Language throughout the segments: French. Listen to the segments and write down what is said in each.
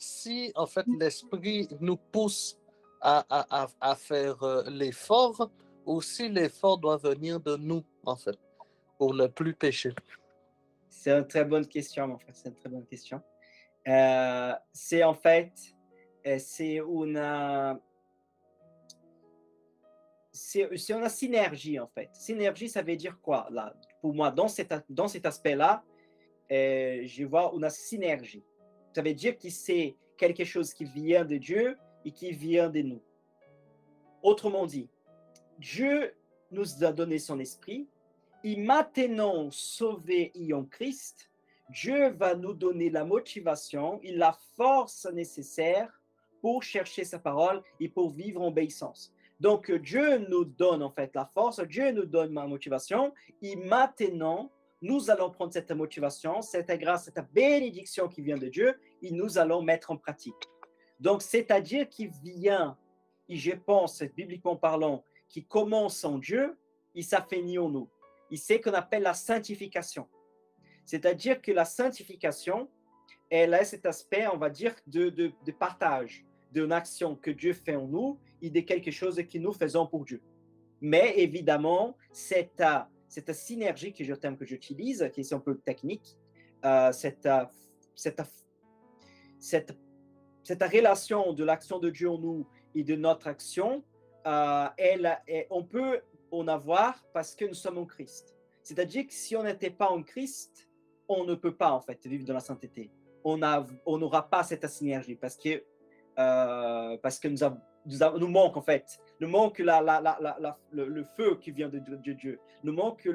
si en fait l'esprit nous pousse à faire l'effort, ou si l'effort doit venir de nous, en fait, pour ne plus pécher. C'est une très bonne question, mon frère, c'est une très bonne question. C'est en fait, c'est une, c'est une synergie, en fait. Synergie, ça veut dire quoi, là? Pour moi, dans cet aspect-là, je vois une synergie. Ça veut dire que c'est quelque chose qui vient de Dieu et qui vient de nous. Autrement dit, Dieu nous a donné son esprit et maintenant sauvés en Christ, Dieu va nous donner la motivation et la force nécessaire pour chercher sa parole et pour vivre en obéissance. Donc, Dieu nous donne en fait la force, Dieu nous donne la motivation et maintenant, nous allons prendre cette motivation, cette grâce, cette bénédiction qui vient de Dieu et nous allons mettre en pratique. Donc, c'est-à-dire qu'il vient, et je pense, bibliquement parlant, qui commence en Dieu, et ça finit en nous. Et c'est ce qu'on appelle la sanctification. C'est-à-dire que la sanctification, elle a cet aspect, on va dire, de partage, d'une action que Dieu fait en nous et de quelque chose que nous faisons pour Dieu. Mais évidemment, cette synergie que j'utilise, qui est un peu technique, cette relation de l'action de Dieu en nous et de notre action, on peut en avoir parce que nous sommes en Christ. C'est-à-dire que si on n'était pas en Christ, on ne peut pas en fait vivre dans la sainteté. On n'aura pas cette synergie parce que nous manque en fait, nous manque le feu qui vient de Dieu, nous manque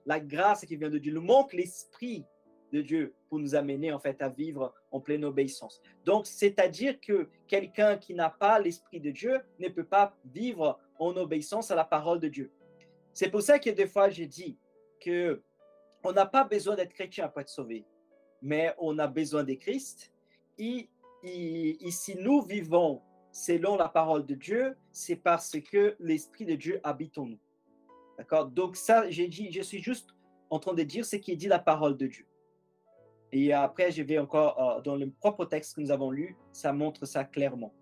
la grâce qui vient de Dieu, nous manque l'esprit de Dieu pour nous amener en fait à vivre en pleine obéissance. Donc, c'est-à-dire que quelqu'un qui n'a pas l'esprit de Dieu ne peut pas vivre en obéissance à la parole de Dieu. C'est pour ça que des fois, j'ai dit que on n'a pas besoin d'être chrétien pour être sauvé, mais on a besoin de Christ. Et si nous vivons selon la parole de Dieu, c'est parce que l'esprit de Dieu habite en nous. D'accord? Donc ça, j'ai dit, je suis juste en train de dire ce qui dit la parole de Dieu. Et après, je vais encore dans le propre texte que nous avons lu, ça montre ça clairement.